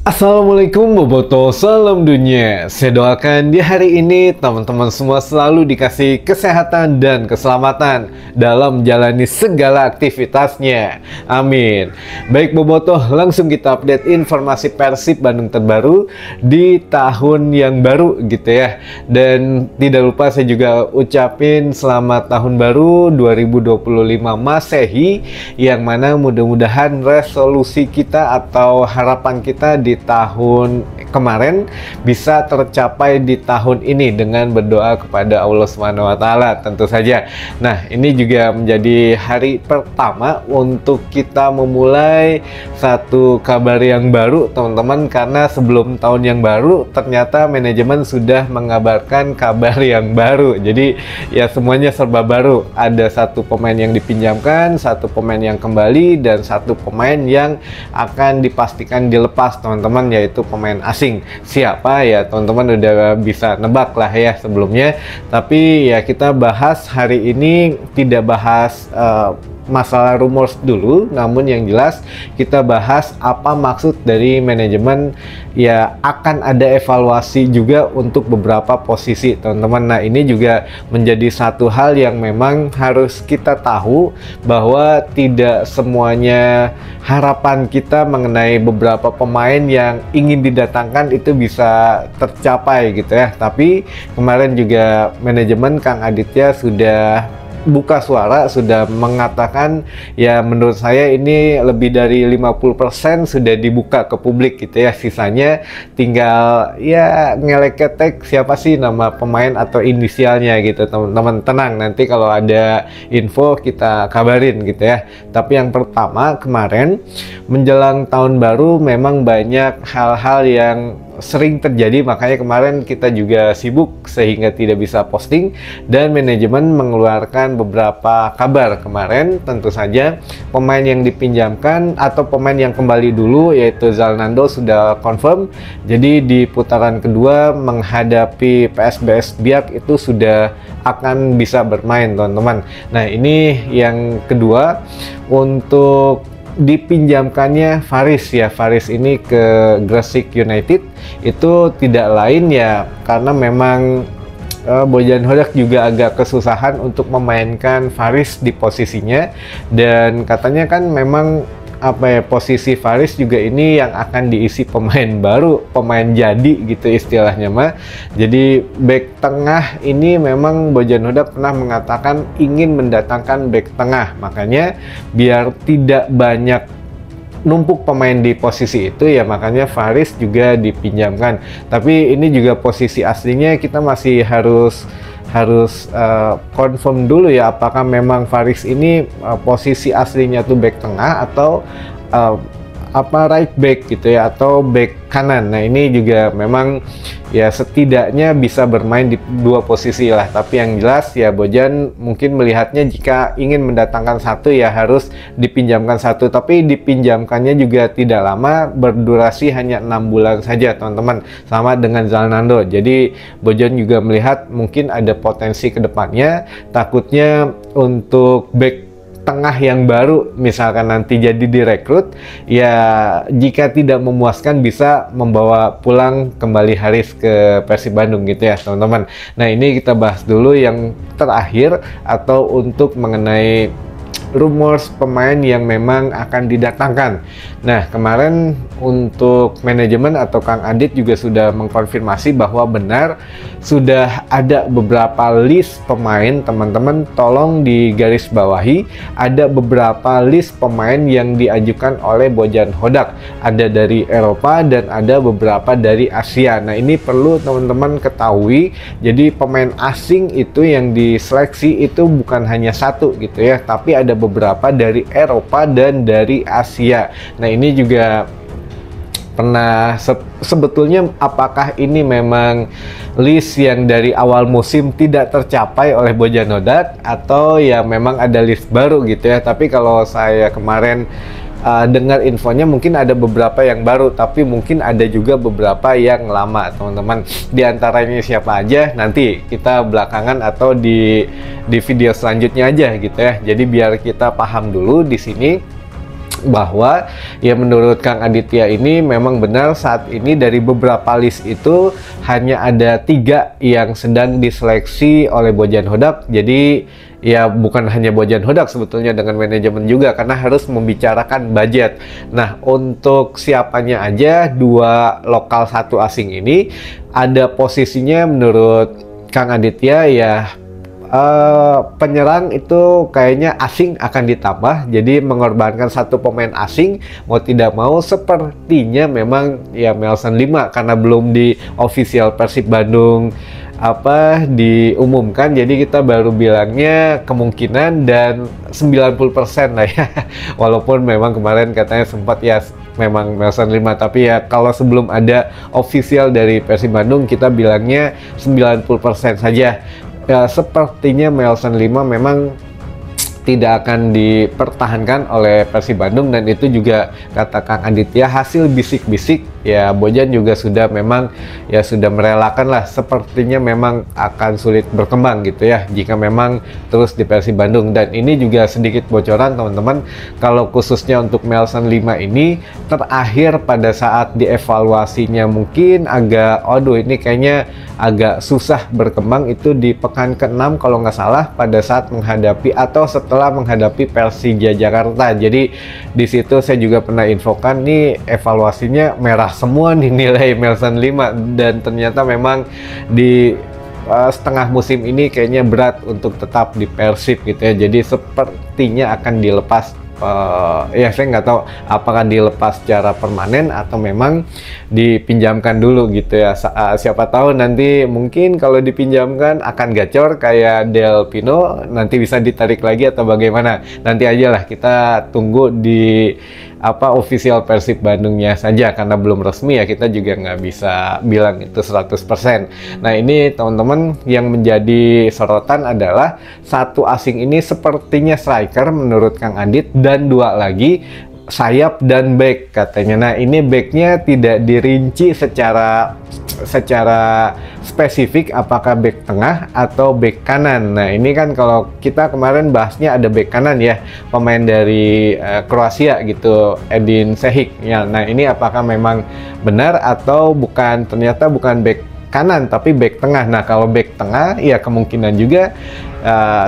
Assalamualaikum Boboto, salam dunia. Saya doakan di hari ini teman-teman semua selalu dikasih kesehatan dan keselamatan dalam menjalani segala aktivitasnya. Amin. Baik Boboto, langsung kita update informasi Persib Bandung terbaru di tahun yang baru gitu ya. Dan tidak lupa saya juga ucapin selamat tahun baru 2025 Masehi, yang mana mudah-mudahan resolusi kita atau harapan kita di tahun kemarin bisa tercapai di tahun ini dengan berdoa kepada Allah Subhanahu wa taala tentu saja. Nah, ini juga menjadi hari pertama untuk kita memulai satu kabar yang baru, teman-teman, karena sebelum tahun yang baru ternyata manajemen sudah mengabarkan kabar yang baru. Jadi ya semuanya serba baru. Ada satu pemain yang dipinjamkan, satu pemain yang kembali, dan satu pemain yang akan dipastikan dilepas, teman-teman, yaitu pemain asing. Siapa ya teman-teman udah bisa nebak lah ya sebelumnya, tapi ya kita bahas hari ini tidak bahas masalah rumors dulu, namun yang jelas kita bahas apa maksud dari manajemen. Ya akan ada evaluasi juga untuk beberapa posisi, teman-teman. Nah, ini juga menjadi satu hal yang memang harus kita tahu, bahwa tidak semuanya harapan kita mengenai beberapa pemain yang ingin didatangkan itu bisa tercapai gitu ya. Tapi kemarin juga manajemen Kang Aditya sudah buka suara, sudah mengatakan ya menurut saya ini lebih dari 50% sudah dibuka ke publik gitu ya. Sisanya tinggal ya ngelek-ketek siapa sih nama pemain atau inisialnya gitu, teman-teman. Tenang, nanti kalau ada info kita kabarin gitu ya. Tapi yang pertama, kemarin menjelang tahun baru memang banyak hal-hal yang sering terjadi, makanya kemarin kita juga sibuk sehingga tidak bisa posting, dan manajemen mengeluarkan beberapa kabar kemarin. Tentu saja pemain yang dipinjamkan atau pemain yang kembali dulu yaitu Zalnando sudah confirm, jadi di putaran kedua menghadapi PSBS Biak itu sudah akan bisa bermain, teman-teman. Nah, ini yang kedua. Untuk dipinjamkannya Faris ya, Faris ini ke Gresik United itu tidak lain ya karena memang Bojan Hodak juga agak kesusahan untuk memainkan Faris di posisinya, dan katanya kan memang posisi Faris juga ini yang akan diisi pemain baru, pemain jadi gitu istilahnya mah. Jadi back tengah ini memang Bojan Hodak pernah mengatakan ingin mendatangkan back tengah, makanya biar tidak banyak numpuk pemain di posisi itu ya, makanya Faris juga dipinjamkan. Tapi ini juga posisi aslinya kita masih harus confirm dulu ya, apakah memang Faris ini posisi aslinya tuh back tengah atau right back gitu ya, atau back kanan. Nah, ini juga memang ya setidaknya bisa bermain di dua posisi lah. Tapi yang jelas ya Bojan mungkin melihatnya jika ingin mendatangkan satu ya harus dipinjamkan satu, tapi dipinjamkannya juga tidak lama, berdurasi hanya 6 bulan saja, teman-teman, sama dengan Zalnando. Jadi Bojan juga melihat mungkin ada potensi ke depannya, takutnya untuk back tengah yang baru misalkan nanti jadi direkrut ya, jika tidak memuaskan bisa membawa pulang kembali Haris ke Persib Bandung gitu ya, teman-teman. Nah, ini kita bahas dulu yang terakhir atau untuk mengenai rumors pemain yang memang akan didatangkan. Nah, kemarin untuk manajemen atau Kang Adit juga sudah mengkonfirmasi bahwa benar sudah ada beberapa list pemain, teman-teman. Tolong digaris bawahi, ada beberapa list pemain yang diajukan oleh Bojan Hodak. Ada dari Eropa dan ada beberapa dari Asia. Nah, ini perlu teman-teman ketahui. Jadi pemain asing itu yang diseleksi itu bukan hanya satu gitu ya, tapi ada beberapa dari Eropa dan dari Asia. Nah, ini juga pernah sebetulnya apakah ini memang list yang dari awal musim tidak tercapai oleh Bojan Hodak atau ya memang ada list baru gitu ya. Tapi kalau saya kemarin dengar infonya mungkin ada beberapa yang baru, tapi mungkin ada juga beberapa yang lama, teman-teman. Di antaranya siapa aja nanti kita belakangan atau di video selanjutnya aja gitu ya. Jadi biar kita paham dulu di sini bahwa ya menurut Kang Aditya ini memang benar saat ini dari beberapa list itu hanya ada 3 yang sedang diseleksi oleh Bojan Hodak. Jadi ya bukan hanya Bojan Hodak sebetulnya, dengan manajemen juga, karena harus membicarakan budget. Nah, untuk siapanya aja 2 lokal 1 asing ini ada posisinya menurut Kang Aditya ya penyerang itu kayaknya asing akan ditambah, jadi mengorbankan 1 pemain asing mau tidak mau sepertinya memang ya Melson 5, karena belum di official Persib Bandung diumumkan, jadi kita baru bilangnya kemungkinan dan 90% lah ya. Walaupun memang kemarin katanya sempat ya memang Melson 5, tapi ya kalau sebelum ada official dari Persib Bandung kita bilangnya 90% saja. Ya, sepertinya Melson 5 memang tidak akan dipertahankan oleh Persib Bandung, dan itu juga kata Kang Aditya hasil bisik-bisik ya Bojan juga sudah memang ya sudah merelakan lah, sepertinya memang akan sulit berkembang gitu ya jika memang terus di Persib Bandung. Dan ini juga sedikit bocoran teman-teman, kalau khususnya untuk Melson 5 ini terakhir pada saat dievaluasinya mungkin agak ini kayaknya agak susah berkembang itu di pekan ke-6 kalau nggak salah, pada saat menghadapi atau setelah menghadapi Persija Jakarta. Jadi di situ saya juga pernah infokan nih evaluasinya merah semua nih nilai Melson 5, dan ternyata memang di setengah musim ini kayaknya berat untuk tetap di Persib gitu ya. Jadi sepertinya akan dilepas. Ya saya nggak tahu apakah dilepas secara permanen atau memang dipinjamkan dulu gitu ya. Siapa tahu nanti mungkin kalau dipinjamkan akan gacor kayak Del Pino, nanti bisa ditarik lagi atau bagaimana, nanti aja lah, kita tunggu di official Persib Bandungnya saja, karena belum resmi ya kita juga nggak bisa bilang itu 100%. Nah, ini teman-teman yang menjadi sorotan adalah 1 asing ini sepertinya striker menurut Kang Adit, dan 2 lagi sayap dan back katanya. Nah, ini backnya tidak dirinci secara spesifik apakah back tengah atau back kanan. Nah, ini kan kalau kita kemarin bahasnya ada back kanan ya, pemain dari Kroasia gitu, Edin Sehic ya. Nah, ini apakah memang benar atau bukan, ternyata bukan back kanan tapi back tengah. Nah, kalau back tengah ya kemungkinan juga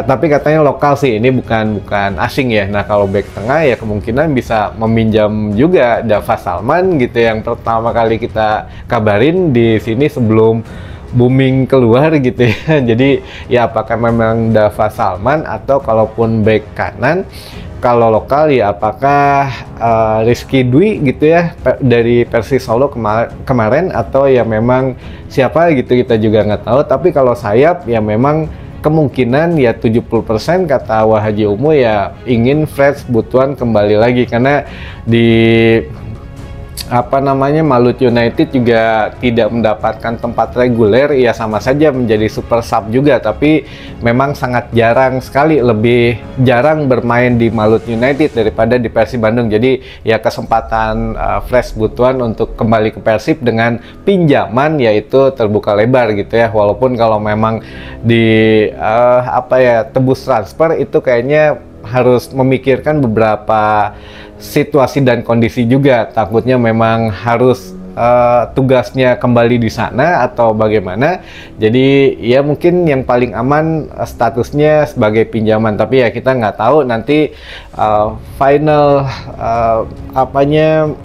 tapi katanya lokal sih, ini bukan asing ya. Nah, kalau back tengah ya kemungkinan bisa meminjam juga Dava Salman gitu, yang pertama kali kita kabarin di sini sebelum booming keluar gitu ya. Jadi ya apakah memang Dava Salman, atau kalaupun back kanan kalau lokal ya apakah Rizky Dwi gitu ya dari Persis Solo kemarin, atau ya memang siapa gitu kita juga nggak tahu. Tapi kalau sayap ya memang kemungkinan ya 70% kata Wahaji Umu ya ingin Freds Butuan kembali lagi, karena di Malut United juga tidak mendapatkan tempat reguler, ya sama saja menjadi super sub juga, tapi memang sangat jarang sekali, lebih jarang bermain di Malut United daripada di Persib Bandung. Jadi ya kesempatan Freds Butuan untuk kembali ke Persib dengan pinjaman yaitu terbuka lebar gitu ya. Walaupun kalau memang di tebus transfer itu kayaknya harus memikirkan beberapa situasi dan kondisi juga, takutnya memang harus tugasnya kembali di sana atau bagaimana. Jadi ya mungkin yang paling aman statusnya sebagai pinjaman, tapi ya kita nggak tahu nanti final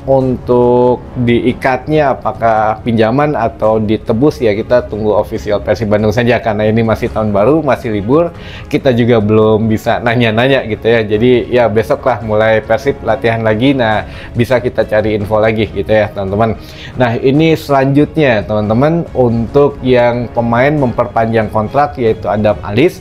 untuk diikatnya apakah pinjaman atau ditebus, ya kita tunggu official Persib Bandung saja, karena ini masih tahun baru, masih libur, kita juga belum bisa nanya-nanya gitu ya. Jadi ya besok lah mulai Persib latihan lagi, nah bisa kita cari info lagi gitu ya teman-teman. Nah, ini selanjutnya teman-teman untuk yang pemain memperpanjang kontrak yaitu Adam Alis.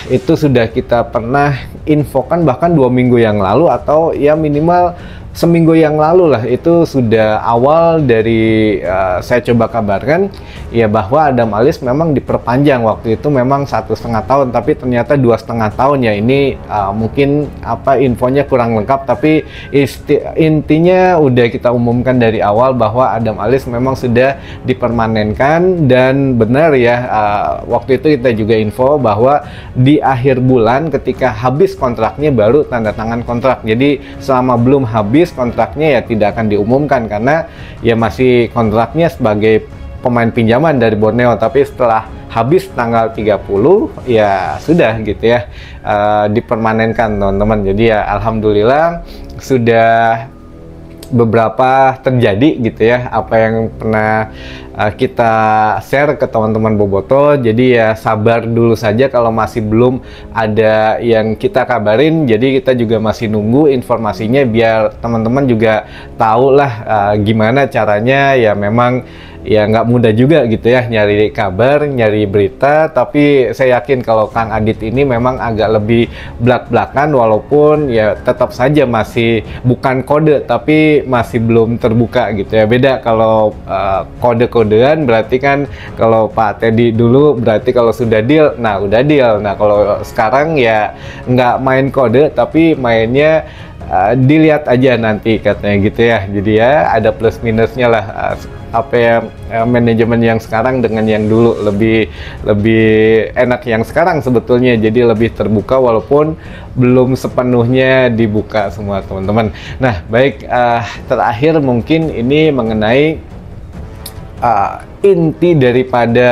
Itu sudah kita pernah infokan bahkan 2 minggu yang lalu, atau ya minimal seminggu yang lalu lah, itu sudah awal dari saya coba kabarkan ya bahwa Adam Alis memang diperpanjang. Waktu itu memang 1,5 tahun, tapi ternyata 2,5 tahun ya. Ini mungkin infonya kurang lengkap, tapi intinya udah kita umumkan dari awal bahwa Adam Alis memang sudah dipermanenkan. Dan benar ya, waktu itu kita juga info bahwa di akhir bulan ketika habis kontraknya baru tanda tangan kontrak. Jadi selama belum habis kontraknya ya tidak akan diumumkan karena ya masih kontraknya sebagai pemain pinjaman dari Borneo, tapi setelah habis tanggal 30 ya sudah gitu ya, dipermanenkan teman-teman. Jadi ya alhamdulillah sudah beberapa terjadi gitu ya apa yang pernah kita share ke teman-teman Boboto. Jadi ya sabar dulu saja kalau masih belum ada yang kita kabarin. Jadi kita juga masih nunggu informasinya biar teman-teman juga tahu lah gimana caranya. Ya memang ya nggak mudah juga gitu ya nyari kabar, nyari berita, tapi saya yakin kalau Kang Adit ini memang agak lebih belak-belakan, walaupun ya tetap saja masih bukan kode tapi masih belum terbuka gitu ya. Beda kalau kode-kodean berarti kan kalau Pak Teddy dulu berarti kalau sudah deal, nah udah deal. Nah kalau sekarang ya nggak main kode tapi mainnya dilihat aja nanti katanya gitu ya. Jadi ya ada plus minusnya lah apa ya, manajemen yang sekarang dengan yang dulu lebih enak yang sekarang sebetulnya. Jadi lebih terbuka walaupun belum sepenuhnya dibuka semua teman-teman. Nah baik, terakhir mungkin ini mengenai inti daripada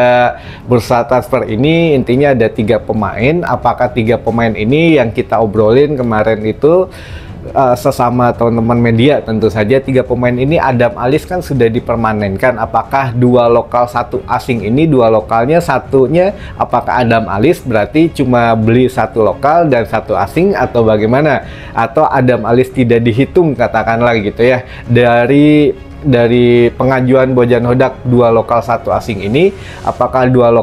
bursa transfer ini. Intinya ada 3 pemain. Apakah 3 pemain ini yang kita obrolin kemarin itu sesama teman-teman media, tentu saja 3 pemain ini Adam Alis kan sudah dipermanenkan. Apakah 2 lokal 1 asing ini, 2 lokalnya satunya apakah Adam Alis berarti cuma beli 1 lokal dan 1 asing atau bagaimana? Atau Adam Alis tidak dihitung katakanlah gitu ya dari pengajuan Bojan Hodak 2 lokal 1 asing ini, apakah 2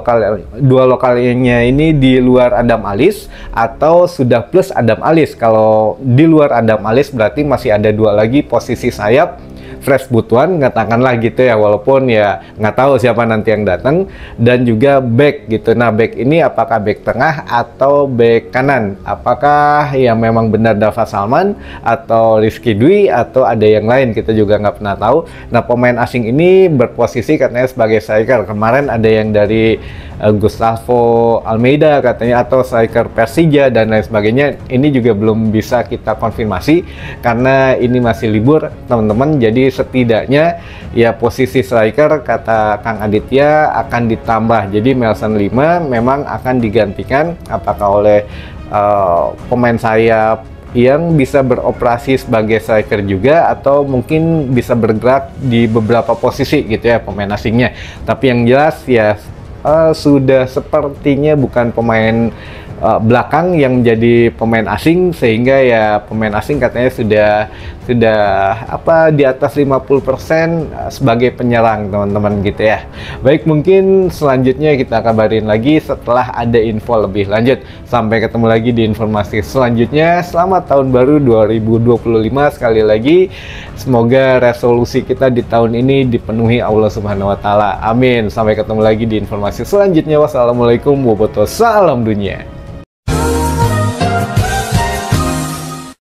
lokalnya ini di luar Adam Alis atau sudah plus Adam Alis? Kalau di luar Adam Alis berarti masih ada 2 lagi posisi sayap Fresh Butuan katakanlah gitu ya, walaupun ya nggak tahu siapa nanti yang datang. Dan juga back gitu. Nah back ini apakah back tengah atau back kanan? Apakah ya memang benar Dava Salman atau Rizky Dwi atau ada yang lain, kita juga nggak pernah tahu. Nah pemain asing ini berposisi katanya sebagai striker. Kemarin ada yang dari Gustavo Almeida katanya atau striker Persija dan lain sebagainya. Ini juga belum bisa kita konfirmasi karena ini masih libur teman-teman. Jadi setidaknya ya posisi striker kata Kang Aditya akan ditambah. Jadi Melson 5 memang akan digantikan apakah oleh pemain sayap yang bisa beroperasi sebagai striker juga atau mungkin bisa bergerak di beberapa posisi gitu ya pemain asingnya. Tapi yang jelas ya sudah sepertinya bukan pemain belakang yang menjadi pemain asing, sehingga ya pemain asing katanya sudah apa di atas 50% sebagai penyerang teman-teman gitu ya. Baik, mungkin selanjutnya kita kabarin lagi setelah ada info lebih lanjut. Sampai ketemu lagi di informasi selanjutnya. Selamat tahun baru 2025 sekali lagi. Semoga resolusi kita di tahun ini dipenuhi Allah Subhanahu wa taala. Amin. Sampai ketemu lagi di informasi selanjutnya. Wassalamualaikum warahmatullahi wabarakatuh. Salam dunia.